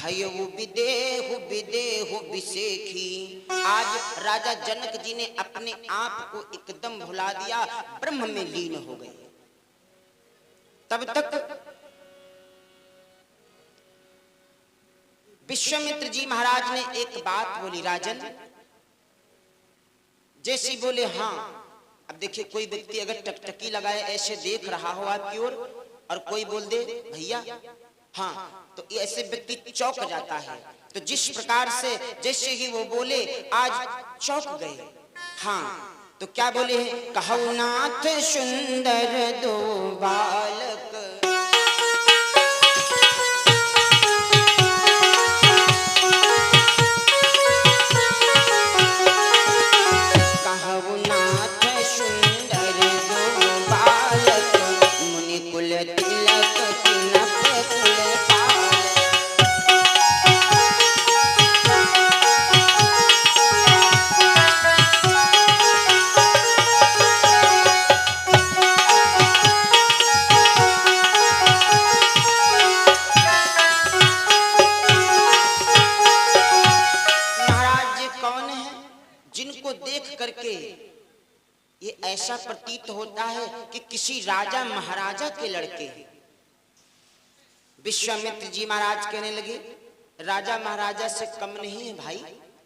भयउ विदेहु विदेहु विसेखी। आज राजा जनक जी ने अपने आप को एकदम भुला दिया, ब्रह्म में लीन हो गए। तब तक विश्वामित्र जी महाराज ने एक बात बोली, राजन। जैसे बोले हाँ। अब देखिए, कोई व्यक्ति अगर टकटकी लगाए ऐसे देख रहा हो आपकी ओर और कोई बोल दे भैया हाँ, तो ऐसे व्यक्ति चौंक जाता है। तो जिस प्रकार से जैसे ही वो बोले आज चौंक गए। हाँ, तो क्या बोले हैं, कहु नाथ सुंदर दो बालक, ये ऐसा प्रतीत होता है कि किसी राजा महाराजा के लड़के हैं। विश्वामित्र जी महाराज कहने लगे राजा महाराजा से कम नहीं है भाई।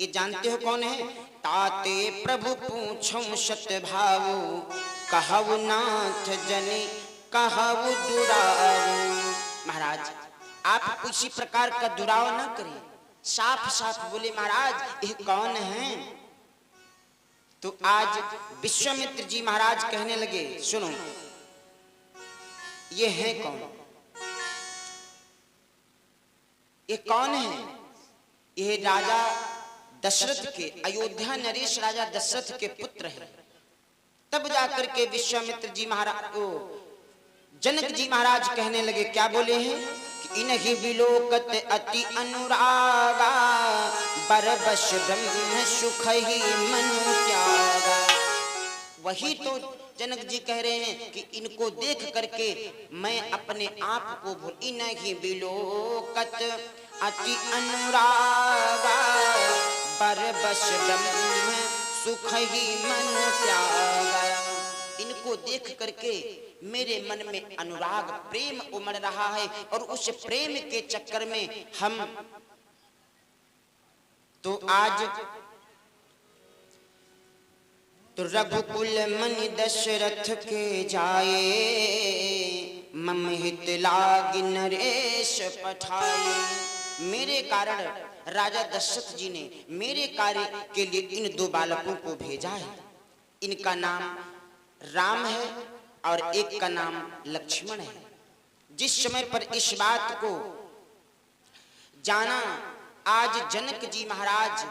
ये जानते हो कौन है? ताते प्रभु पूछो सत भावो, कहु नाथ जने कहु दुराव। महाराज आप किसी प्रकार का दुराव ना करें, साफ साफ बोले महाराज ये कौन है? तो आज विश्वामित्र जी महाराज कहने लगे सुनो, ये है कौन? ये कौन है? ये राजा दशरथ के, अयोध्या नरेश राजा दशरथ के पुत्र हैं। तब जाकर के विश्वामित्र जी महाराज जनक जी महाराज कहने लगे, क्या बोले हैं कि इन्हीं विलोकत अति अनुरागा, बरबस ब्रह्म सुख ही मनु त्यागा। वही तो जनक जी कह रहे हैं कि इनको देख करके मैं अपने आप को भूल। इन्हीं विलोकत अति अनुरागा, बरबस ब्रह्म सुख ही मनु त्यागा। इनको देख करके मेरे मन में अनुराग प्रेम उमड़ रहा है और उस प्रेम के चक्कर में हम तो आज तो रघुकुल मनि दशरथ के जाए, मम हित लाग नरेश पठाए। मेरे कारण राजा दशरथ जी ने मेरे कार्य के लिए इन दो बालकों को भेजा है। इनका नाम राम है और एक का नाम लक्ष्मण है। जिस समय पर इस बात को जाना, आज जनक जी महाराज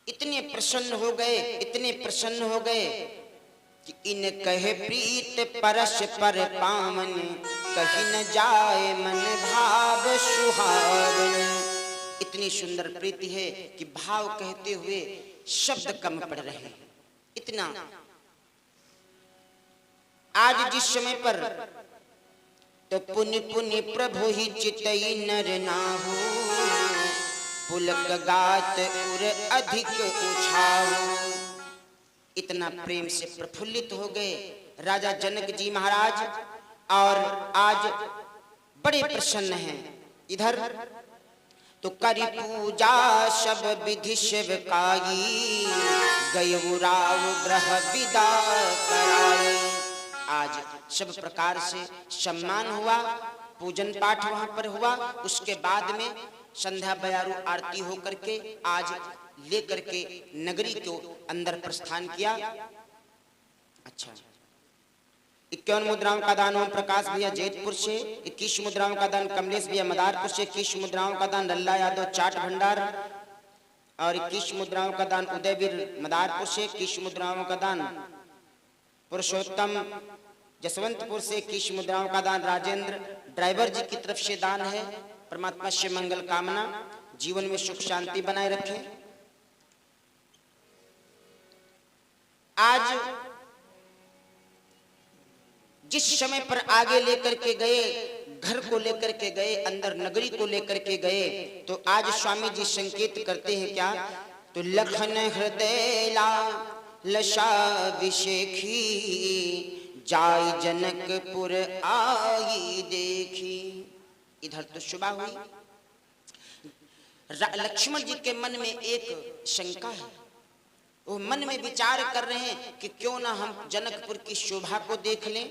इतने प्रसन्न हो गए, इतने प्रसन्न हो गए कि इन कहे प्रीत परस पर पावन, कहीं न जाए मन भाव सुहावन। इतनी सुंदर प्रीति है कि भाव कहते हुए शब्द कम पड़ रहे हैं। इतना आज जिस समय पर तो पुनि पुनि प्रभु ही चितई नर नाहु, पुलक गात उर अधिक उछाहु। इतना प्रेम से प्रफुल्लित हो गए राजा जनक जी महाराज और आज बड़े प्रसन्न हैं। इधर तो करी पूजा सब विधि सेवकाई, गयउ राव ग्रह विदा कराई। आज सब प्रकार से सम्मान हुआ, पूजन पाठ वहां पर हुआ। उसके बाद में संध्या बयारू आरती होकर के आज लेकर के नगरी को अंदर प्रस्थान किया। अच्छा, 51 मुद्राओं का दान ओम प्रकाश भैया जैतपुर से, 21 मुद्राओं का दान कमलेश भैया मदारपुर से, 21 मुद्राओं का दान लल्ला यादव चाट भंडार और 21 मुद्राओं का दान उदयवीर मदारपुर से, 21 मुद्राओं का दान पुरुषोत्तम जसवंतपुर से, 21 मुद्राओं का दान राजेंद्र ड्राइवर जी की तरफ से दान है। परमात्मा से मंगल कामना, जीवन में सुख शांति बनाए रखे। आज जिस समय पर आगे लेकर के गए घर को लेकर के गए, अंदर नगरी को लेकर के गए, तो आज स्वामी जी संकेत करते हैं क्या, तो लखन हृदय लशाभिषेखी, जाय जनकपुर आई देखी। इधर तो सुबह हुई, लक्ष्मण जी के मन में एक शंका है, वो मन में विचार कर रहे हैं कि क्यों ना हम जनकपुर की शोभा को देख लें।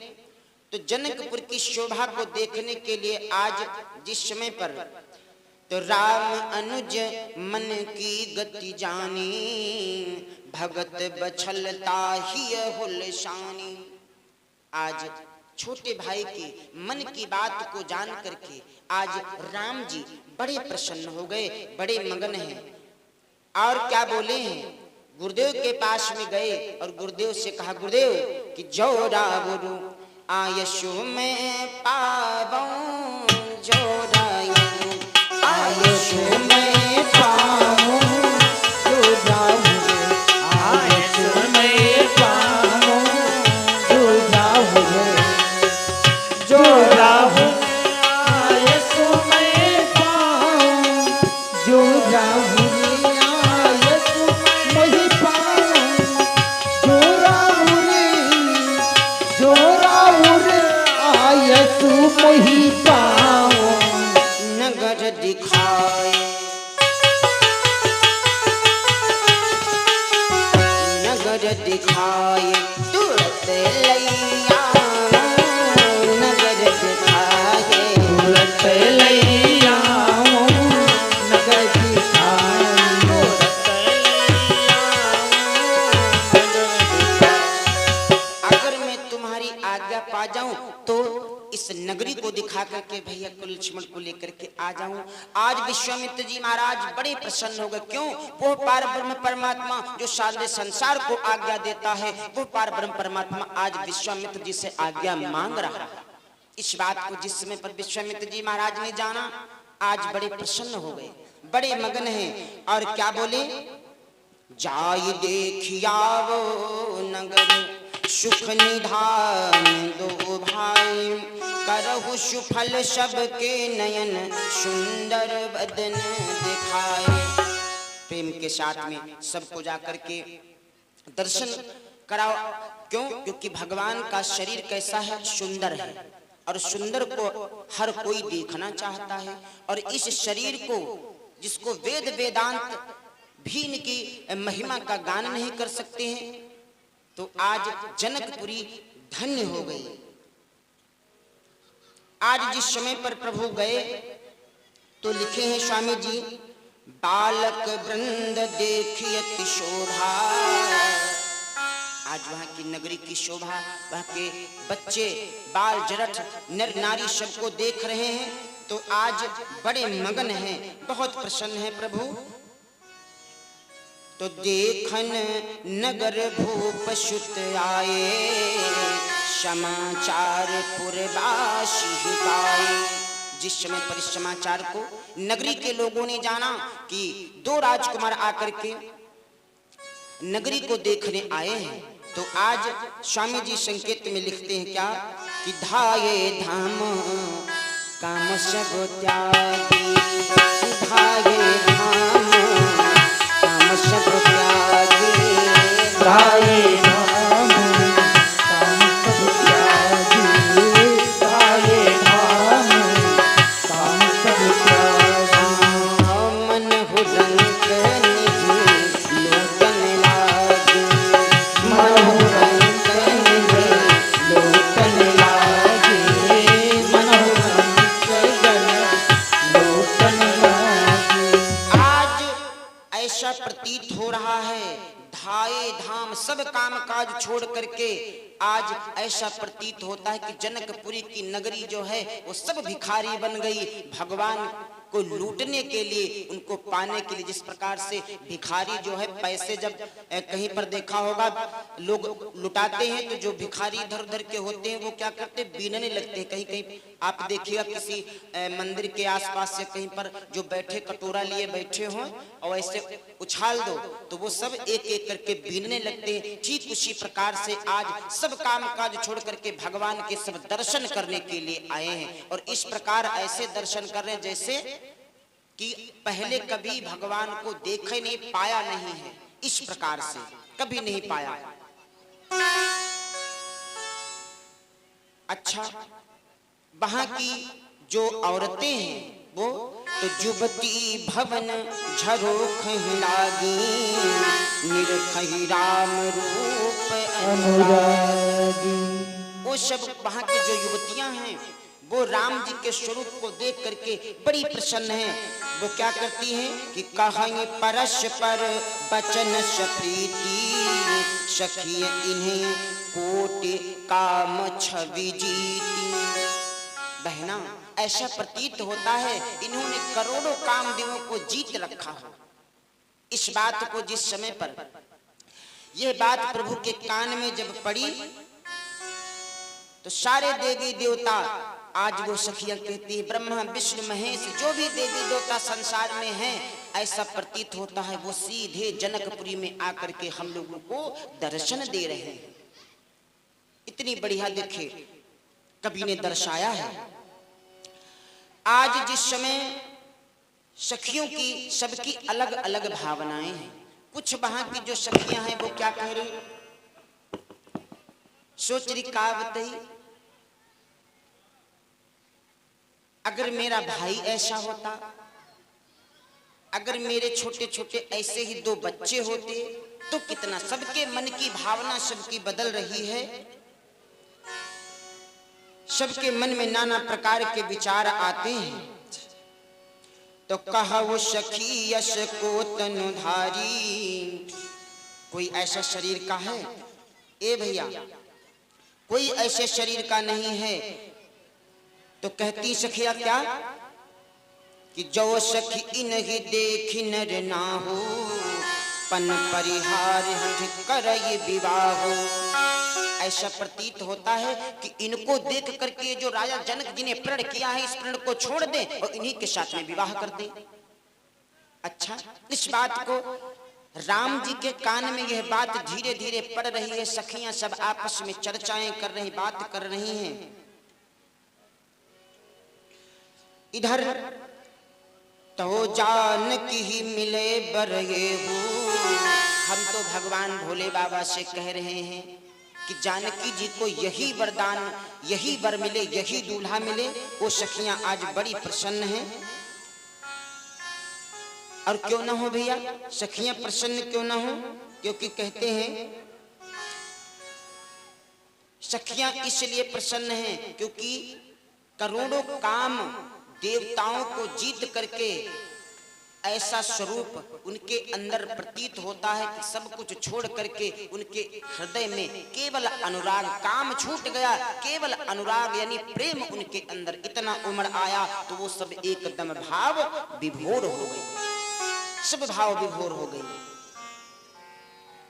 तो जनकपुर की शोभा को देखने के लिए आज जिस समय पर तो राम अनुज मन की गति जानी, भगत बछलता ही हुलसानी। आज छोटे भाई की मन की बात को जान करके आज राम जी बड़े प्रसन्न हो गए, बड़े मगन हैं। और क्या बोले हैं, गुरुदेव के पास में गए और गुरुदेव से कहा, गुरुदेव कि जो रावरु आयशु में पावऊं, जो रावरु आयशु में पावऊं, जो रावरु आयशु में पावऊं, जो रावरु जो रावरु आयशु में पावऊं, जो रावरु मोहि पाऊं, नगर दिखाए, नगर दिखाए तुरत लैया, नगर दिखाए तुरत लैया, नगर दिखाए तुरत लैया। अगर मैं तुम्हारी आज्ञा पा जाऊं तो इस नगरी को दिखा करके भैया को लक्ष्मण को लेकर के आ जाऊं। आज विश्वामित्र जी महाराज बड़े प्रसन्न हो गए। क्यों? वो पारब्रह्म परमात्मा जो सारे संसार को आज्ञा देता है, वो पारब्रह्म परमात्मा आज विश्वामित्र जी से आज्ञा मांग रहा है। इस बात को जिस समय पर विश्वामित्र जी महाराज ने जाना, आज बड़े प्रसन्न हो गए, बड़े मगन हैं। और क्या बोले, जाय देखियावो नगर सुख निधान दो भाई, करहु सुफल सबके नयन सुंदर बदन दिखाए। प्रेम के साथ में सबको जाकर के दर्शन कराओ। क्यों? क्योंकि भगवान का शरीर कैसा है, सुंदर है, और सुंदर को हर कोई देखना चाहता है। और इस शरीर को, जिसको वेद वेदांत भी इनकी महिमा का गान नहीं कर सकते हैं, तो आज जनकपुरी धन्य हो गई। आज जिस समय पर प्रभु गए तो लिखे हैं स्वामी जी, बालक वृंद देखियति शोभा। आज वहां की नगरी की शोभा, वहां के बच्चे बाल जरठ नर नारी सबको देख रहे हैं, तो आज बड़े मगन हैं, बहुत प्रसन्न है प्रभु। तो देखन नगर भूप सुत आए, समाचार पुरवासी गाए। जिस समय पर इस समाचार को नगरी के लोगों ने जाना कि दो राजकुमार आकर के नगरी को देखने आए हैं, तो आज स्वामी जी संकेत में लिखते हैं क्या, कि धाये धाम काम सब त्यागी, धाये धाम काम सब त्यागी, धाये धाम काम सब त्यागी, धाये धाम काम सब त्यागी। मन हो रंग निधि लोकन लागी, मन हो रंग निधि लोकन लागी, मन हो लोकन लागी। आज ऐसा प्रतीत हो रहा है, धाये धाम सब काम काज छोड़ करके आज ऐसा प्रतीत होता है कि जनकपुरी की नगरी जो है वो सब भिखारी बन गई। भगवान को लूटने के लिए, उनको पाने के लिए, जिस प्रकार से भिखारी जो है पैसे जब कहीं पर देखा होगा लोग लुटाते हैं, तो जो भिखारी इधर उधर के होते हैं वो क्या करते हैं, बीनने लगते हैं, कहीं कहीं आप देखिएगा किसी मंदिर के आसपास से कहीं पर जो बैठे कटोरा लिए बैठे हों और ऐसे उछाल दो तो वो सब एक एक करके बीनने लगते हैं। ठीक उसी प्रकार से आज सब काम काज छोड़ करके भगवान के सब दर्शन करने के लिए आए हैं और इस प्रकार ऐसे दर्शन कर रहे हैं जैसे कि पहले कभी भगवान को देखे नहीं, पाया नहीं है, इस प्रकार से कभी नहीं पाया। अच्छा, वहां की जो औरतें हैं वो तो जुबती भवन झरोख लागी, निरखही राम रूप अनुरागी। वो सब वहां की जो युवतियां हैं वो राम जी के स्वरूप को देख करके बड़ी प्रसन्न हैं। वो क्या करती हैं कि कहें परस्पर बचन प्रीति, सखी इन्हें कोटि काम छवि जीती। बहना, ऐसा प्रतीत होता है इन्होंने करोड़ों कामदेवों को जीत रखा हो। इस बात को जिस समय पर यह बात प्रभु के कान में जब पड़ी तो सारे देवी देवता, आज वो सखियां कहती है ब्रह्मा विष्णु महेश जो भी देवी देवता संसार में हैं, ऐसा प्रतीत होता है वो सीधे जनकपुरी में आकर के हम लोगों को दर्शन दे रहे हैं। इतनी बढ़िया देखे कवि ने दर्शाया है। आज जिस समय सखियों की सबकी अलग अलग भावनाएं हैं, कुछ वहां की जो सखियां हैं वो क्या कह रही, सोच रही का बताई, अगर मेरा भाई ऐसा होता, अगर मेरे छोटे छोटे ऐसे ही दो बच्चे होते तो कितना। सबके मन की भावना सबकी बदल रही है, सबके मन में नाना प्रकार के विचार आते हैं। तो कहा वो सखी यश को तनुधारी, कोई ऐसा शरीर का है ए भैया, कोई ऐसे शरीर का नहीं है। तो कहती सखिया क्या कि जो सखी इन्हीं देखी नर ना हो, पन परिहार हठ करई विवाह। ऐसा प्रतीत होता है कि इनको देख करके जो राजा जनक जी ने प्रण किया है, इस प्रण को छोड़ दें और इन्हीं के साथ में विवाह कर दें। अच्छा, इस बात को राम जी के कान में यह बात धीरे धीरे पड़ रही है। सखियां सब आपस में चर्चाएं कर रही, बात कर रही हैं। इधर तो जानकी ही मिले बर ये हो, हम तो भगवान भोले बाबा से कह रहे हैं कि जानकी जी को यही वरदान, यही वर मिले, यही दूल्हा मिले। वो सखियां आज बड़ी प्रसन्न हैं। और क्यों ना हो भैया, सखियां प्रसन्न क्यों ना हो, क्योंकि कहते हैं सखियां इसलिए प्रसन्न हैं क्योंकि करोड़ों काम देवताओं को जीत करके ऐसा स्वरूप उनके अंदर प्रतीत होता है कि सब कुछ छोड़ करके उनके हृदय में केवल अनुराग, काम छूट गया, केवल अनुराग यानी प्रेम उनके अंदर इतना उमड़ आया तो वो सब एकदम भाव विभोर हो गए, सब भाव विभोर हो गए,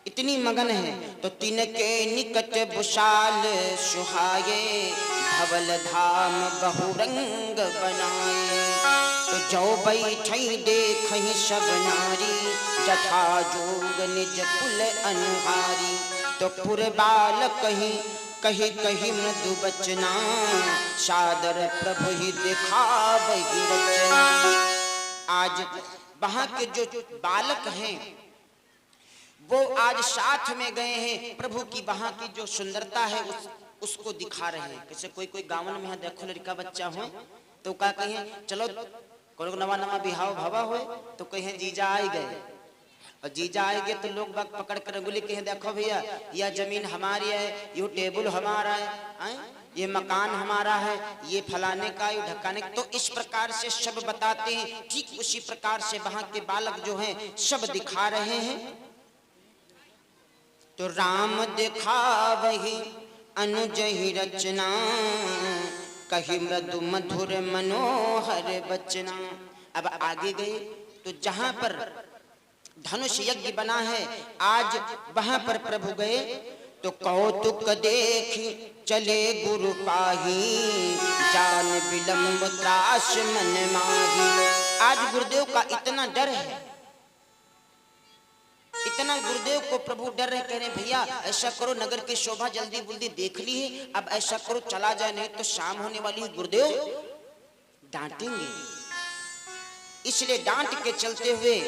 इतनी मगन है। तो तिनके निकट विशाल सुहाये, धवल धाम बहुरंग बनाए। तो जो बैठई देखहि सब नारी, जथा जोग निज कुल अनुहारी। तो पुरबाल कही कही कही मृदु बचना, सादर प्रभु ही दिखावहि रचना। आज वहां के जो बालक हैं वो आज साथ में गए हैं, प्रभु की वहां की जो सुंदरता है उसको दिखा रहे हैं। जैसे कोई कोई गावन में है, देखो लड़का बच्चा हो तो क्या कहें, चलो कोई नवा नवा बिहाव भवा हो तो कहें जीजा आ गए, और जीजा आएंगे तो लोग बाग पकड़ कर अंगुली कहें देखो भैया यह जमीन हमारी है, ये टेबल हमारा है, ये मकान हमारा है, ये फलाने का, ये ढकाने का। तो इस प्रकार से सब बताते हैं। ठीक उसी प्रकार से वहां के बालक जो हैं सब दिखा रहे हैं। तो राम दिखावहि अनुज ही रचना, कही मृदु मधुर मनोहर बचना। अब आगे गए तो जहां पर धनुष यज्ञ बना है आज वहां पर प्रभु गए तो कौतुक देख चले गुरु पाही, जान विलंब त्रास मन माही। आज गुरुदेव का इतना डर है, इतना गुरुदेव को प्रभु डर रहे, कह रहे भैया ऐसा करो नगर की शोभा जल्दी बुल्दी देख ली है, अब ऐसा करो चला जाए, नहीं तो शाम होने वाली है, गुरुदेव डांटेंगे। इसलिए डांट के चलते हुए